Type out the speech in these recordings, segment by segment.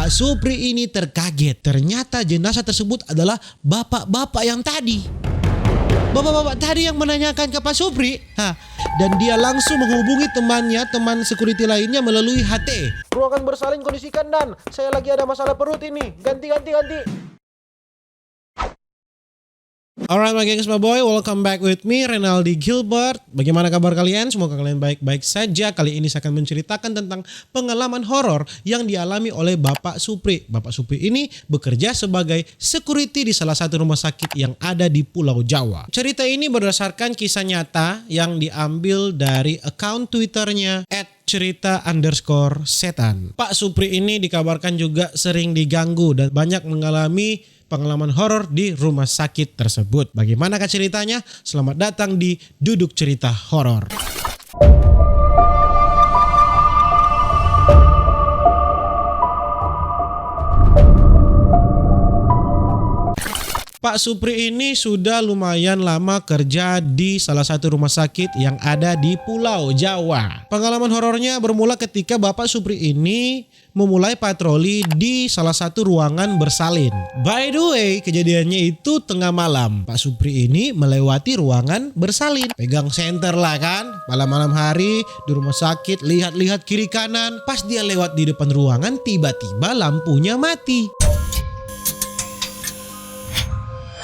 Pak Supri ini terkaget. Ternyata jenazah tersebut adalah bapak-bapak yang tadi. Bapak-bapak tadi yang menanyakan ke Pak Supri. Dan dia langsung menghubungi temannya, teman security lainnya melalui HT. Ruangan bersalin kondisikan dan saya lagi ada masalah perut ini. Ganti. Alright my gengs, my boy, welcome back with me Renaldi Gilbert. Bagaimana kabar kalian? Semoga kalian baik-baik saja. Kali ini saya akan menceritakan tentang pengalaman horor yang dialami oleh Bapak Supri. Bapak Supri ini bekerja sebagai security di salah satu rumah sakit yang ada di Pulau Jawa. Cerita ini berdasarkan kisah nyata yang diambil dari akun Twitternya @cerita_setan. Pak Supri ini dikabarkan juga sering diganggu dan banyak mengalami pengalaman horor di rumah sakit tersebut. Bagaimanakah ceritanya? Selamat datang di Duduk Cerita Horor. Pak Supri ini sudah lumayan lama kerja di salah satu rumah sakit yang ada di Pulau Jawa. Pengalaman horornya bermula ketika Bapak Supri ini memulai patroli di salah satu ruangan bersalin. By the way, kejadiannya itu tengah malam. Pak Supri ini melewati ruangan bersalin. Pegang senter lah kan, malam-malam hari di rumah sakit, lihat-lihat kiri kanan. Pas dia lewat di depan ruangan, tiba-tiba lampunya mati.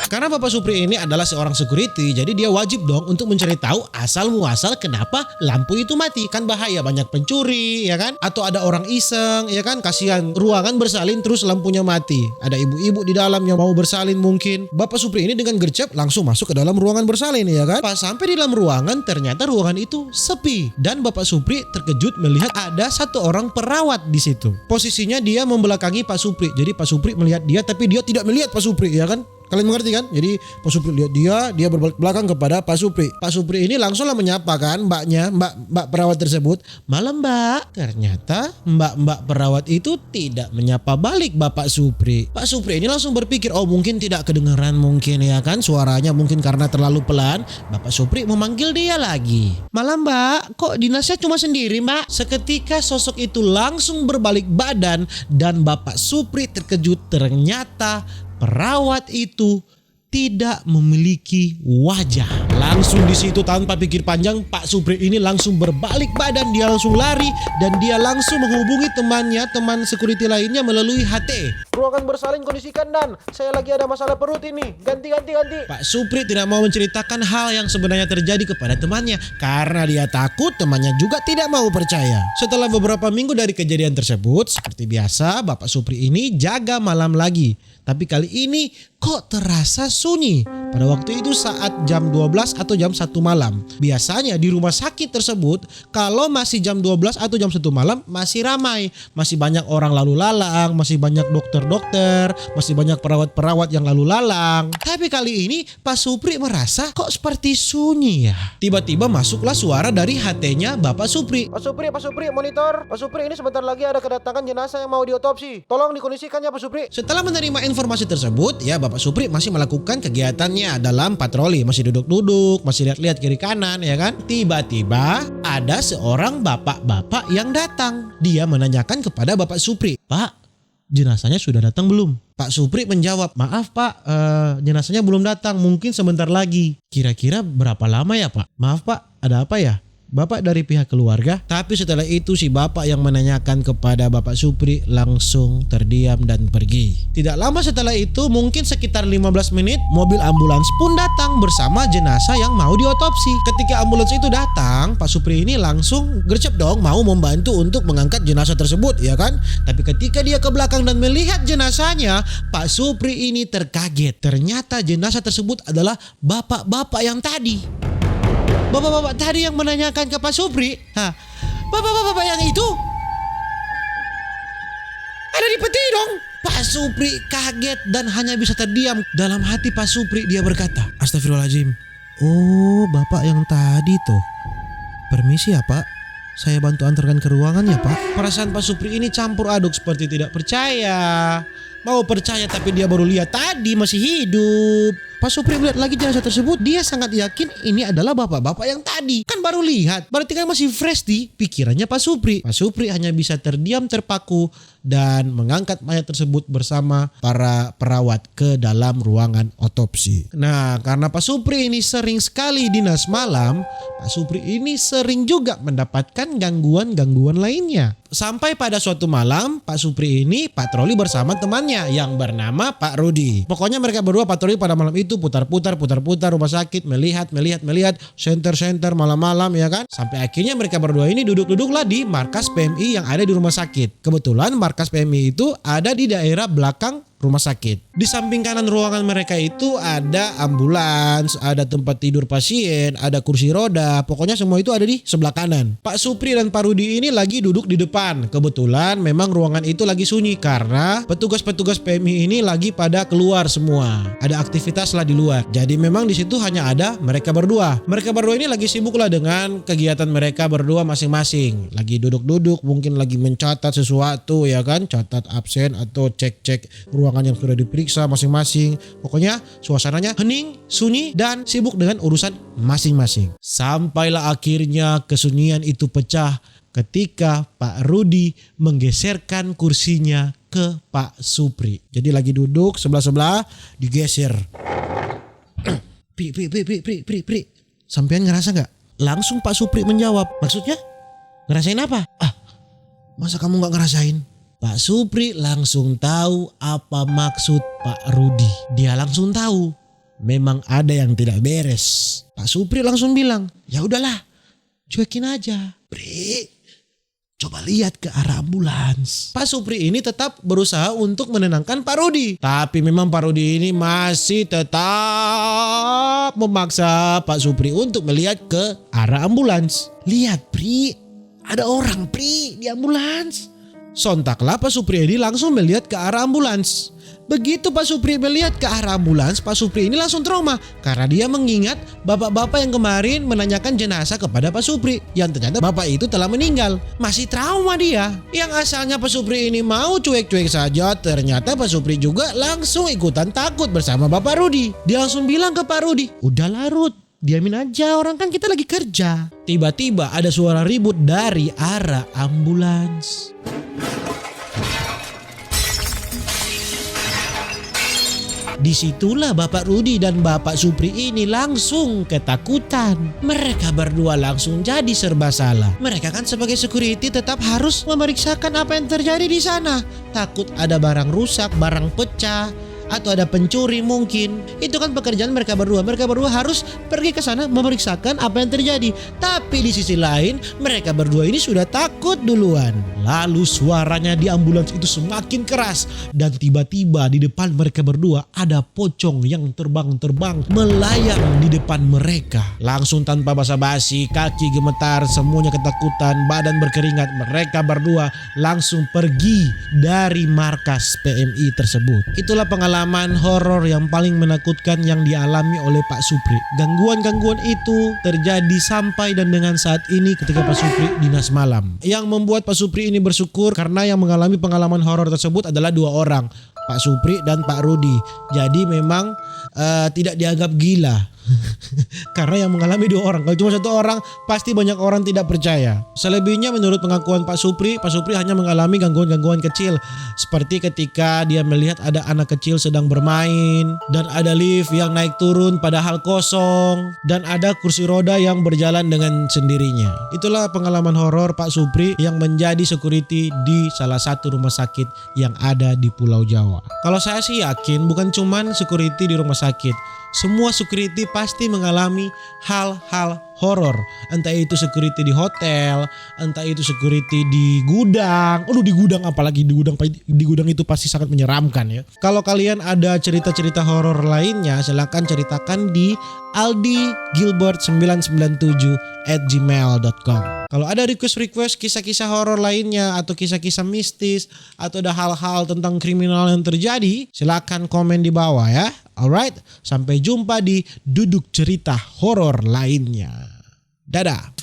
Karena Bapak Supri ini adalah seorang security, jadi dia wajib dong untuk mencari tahu asal muasal kenapa lampu itu mati. Kan bahaya, banyak pencuri ya kan, atau ada orang iseng ya kan, kasihan ruangan bersalin terus lampunya mati. Ada ibu-ibu di dalam yang mau bersalin mungkin. Bapak Supri ini dengan gercep langsung masuk ke dalam ruangan bersalin ya kan. Pas sampai di dalam ruangan, ternyata ruangan itu sepi dan Bapak Supri terkejut melihat ada satu orang perawat di situ. Posisinya dia membelakangi Pak Supri. Jadi Pak Supri melihat dia tapi dia tidak melihat Pak Supri ya kan. Kalian mengerti kan? Jadi Pak Supri lihat dia berbalik belakang kepada Pak Supri. Pak Supri ini langsunglah menyapa kan mbak perawat tersebut. Malam mbak. Ternyata mbak perawat itu tidak menyapa balik Bapak Supri. Pak Supri ini langsung berpikir, oh mungkin tidak kedengeran mungkin ya kan, suaranya mungkin karena terlalu pelan. Bapak Supri memanggil dia lagi. Malam mbak, kok dinasnya cuma sendiri mbak? Seketika sosok itu langsung berbalik badan dan Bapak Supri terkejut, ternyata perawat itu tidak memiliki wajah. Langsung di situ tanpa pikir panjang, Pak Supri ini langsung berbalik badan, dia langsung lari dan dia langsung menghubungi temannya, teman security lainnya melalui HT. Ruangan bersalin kondisikan dan saya lagi ada masalah perut ini. Ganti. Pak Supri tidak mau menceritakan hal yang sebenarnya terjadi kepada temannya karena dia takut temannya juga tidak mau percaya. Setelah beberapa minggu dari kejadian tersebut, seperti biasa Bapak Supri ini jaga malam lagi. Tapi kali ini kok terasa sunyi. Pada waktu itu saat jam 12 atau jam 1 malam. Biasanya di rumah sakit tersebut kalau masih jam 12 atau jam 1 malam masih ramai. Masih banyak orang lalu lalang, masih banyak dokter-dokter, masih banyak perawat-perawat yang lalu lalang. Tapi kali ini Pak Supri merasa kok seperti sunyi ya. Tiba-tiba masuklah suara dari HT-nya Bapak Supri. Pak Supri monitor. Pak Supri ini sebentar lagi ada kedatangan jenazah yang mau diotopsi. Tolong dikondisikannya Pak Supri. Setelah menerima informasi tersebut ya, Bapak Supri masih melakukan kegiatannya dalam patroli, masih duduk-duduk, masih lihat-lihat kiri kanan ya kan. Tiba-tiba ada seorang bapak-bapak yang datang. Dia menanyakan kepada Bapak Supri, Pak, jenazahnya sudah datang belum? Pak Supri menjawab, maaf Pak, jenazahnya belum datang, mungkin sebentar lagi. Kira-kira berapa lama ya Pak? Maaf Pak, ada apa ya? Bapak dari pihak keluarga. Tapi setelah itu si bapak yang menanyakan kepada Bapak Supri langsung terdiam dan pergi. Tidak lama setelah itu, mungkin sekitar 15 menit, mobil ambulans pun datang bersama jenazah yang mau diotopsi. Ketika ambulans itu datang, Pak Supri ini langsung gercep dong mau membantu untuk mengangkat jenazah tersebut ya kan. Tapi ketika dia ke belakang dan melihat jenazahnya, Pak Supri ini terkaget. Ternyata jenazah tersebut adalah bapak-bapak yang tadi. Bapak-bapak tadi yang menanyakan ke Pak Supri. Bapak-bapak yang itu ada di peti dong. Pak Supri kaget dan hanya bisa terdiam. Dalam hati Pak Supri dia berkata, astagfirullahaladzim. Oh bapak yang tadi tuh. Permisi ya Pak, saya bantu antarkan ke ruangan ya Pak. Perasaan Pak Supri ini campur aduk, seperti tidak percaya, mau percaya tapi dia baru lihat tadi masih hidup. Pak Supri melihat lagi jenazah tersebut, dia sangat yakin ini adalah bapak-bapak yang tadi. Kan baru lihat, berarti kan masih fresh di pikirannya Pak Supri. Pak Supri hanya bisa terdiam terpaku dan mengangkat mayat tersebut bersama para perawat ke dalam ruangan otopsi. Nah, karena Pak Supri ini sering sekali dinas malam, Pak Supri ini sering juga mendapatkan gangguan-gangguan lainnya. Sampai pada suatu malam, Pak Supri ini patroli bersama temannya yang bernama Pak Rudi. Pokoknya mereka berdua patroli pada malam itu putar-putar rumah sakit, melihat, center malam-malam ya kan. Sampai akhirnya mereka berdua ini duduk-duduklah di markas PMI yang ada di rumah sakit. Kebetulan markas PMI itu ada di daerah belakang rumah sakit. Di samping kanan ruangan mereka itu ada ambulans, ada tempat tidur pasien, ada kursi roda. Pokoknya semua itu ada di sebelah kanan. Pak Supri dan Pak Rudi ini lagi duduk di depan. Kebetulan memang ruangan itu lagi sunyi karena petugas-petugas PMI ini lagi pada keluar semua. Ada aktivitas lah di luar. Jadi memang di situ hanya ada mereka berdua. Mereka berdua ini lagi sibuk lah dengan kegiatan mereka berdua masing-masing. Lagi duduk-duduk, mungkin lagi mencatat sesuatu ya kan, catat absen atau cek-cek ruangan yang sudah diperiksa masing-masing. Pokoknya suasananya hening, sunyi, dan sibuk dengan urusan masing-masing. Sampailah akhirnya kesunyian itu pecah ketika Pak Rudi menggeserkan kursinya ke Pak Supri. Jadi lagi duduk sebelah-sebelah digeser. Pri. Sampean ngerasa gak? Langsung Pak Supri menjawab. Maksudnya? Ngerasain apa? Masa kamu gak ngerasain? Pak Supri langsung tahu apa maksud Pak Rudi. Dia langsung tahu memang ada yang tidak beres. Pak Supri langsung bilang, ya udahlah, cuekin aja. Pri, coba lihat ke arah ambulans. Pak Supri ini tetap berusaha untuk menenangkan Pak Rudi. Tapi memang Pak Rudi ini masih tetap memaksa Pak Supri untuk melihat ke arah ambulans. Lihat Pri, ada orang Pri di ambulans. Sontaklah Pak Supri ini langsung melihat ke arah ambulans. Begitu Pak Supri melihat ke arah ambulans, Pak Supri ini langsung trauma karena dia mengingat bapak-bapak yang kemarin menanyakan jenazah kepada Pak Supri yang ternyata bapak itu telah meninggal. Masih trauma dia. Yang asalnya Pak Supri ini mau cuek-cuek saja, ternyata Pak Supri juga langsung ikutan takut bersama Bapak Rudi. Dia langsung bilang ke Pak Rudi, udahlah Rud, diamin aja, orang kan kita lagi kerja. Tiba-tiba ada suara ribut dari arah ambulans. Disitulah Bapak Rudi dan Bapak Supri ini langsung ketakutan. Mereka berdua langsung jadi serba salah. Mereka kan sebagai security tetap harus memeriksakan apa yang terjadi di sana. Takut ada barang rusak, barang pecah, atau ada pencuri mungkin. Itu kan pekerjaan mereka berdua. Mereka berdua harus pergi ke sana memeriksakan apa yang terjadi. Tapi di sisi lain mereka berdua ini sudah takut duluan. Lalu suaranya di ambulans itu semakin keras. Dan tiba-tiba di depan mereka berdua ada pocong yang terbang-terbang melayang di depan mereka. Langsung tanpa basa-basi, kaki gemetar, semuanya ketakutan, badan berkeringat. Mereka berdua langsung pergi dari markas PMI tersebut. Itulah pengalaman horor yang paling menakutkan yang dialami oleh Pak Supri. Gangguan-gangguan itu terjadi sampai dan dengan saat ini ketika Pak Supri dinas malam. Yang membuat Pak Supri ini bersyukur karena yang mengalami pengalaman horor tersebut adalah dua orang, Pak Supri dan Pak Rudi. Jadi memang tidak dianggap gila. Karena yang mengalami dua orang. Kalau cuma satu orang pasti banyak orang tidak percaya. Selebihnya menurut pengakuan Pak Supri hanya mengalami gangguan-gangguan kecil. Seperti ketika dia melihat ada anak kecil sedang bermain, dan ada lift yang naik turun padahal kosong, dan ada kursi roda yang berjalan dengan sendirinya. Itulah pengalaman horor Pak Supri yang menjadi security di salah satu rumah sakit yang ada di Pulau Jawa. Kalau saya sih yakin bukan cuman security di rumah sakit. Semua security pasti mengalami hal-hal horor. Entah itu security di hotel, entah itu security di gudang. Di gudang, apalagi di gudang itu pasti sangat menyeramkan ya. Kalau kalian ada cerita-cerita horor lainnya, silakan ceritakan di aldigilbert997@gmail.com. Kalau ada request kisah-kisah horor lainnya atau kisah-kisah mistis atau ada hal-hal tentang kriminal yang terjadi, silakan komen di bawah ya. Alright, sampai jumpa di duduk cerita horor lainnya. Dadah.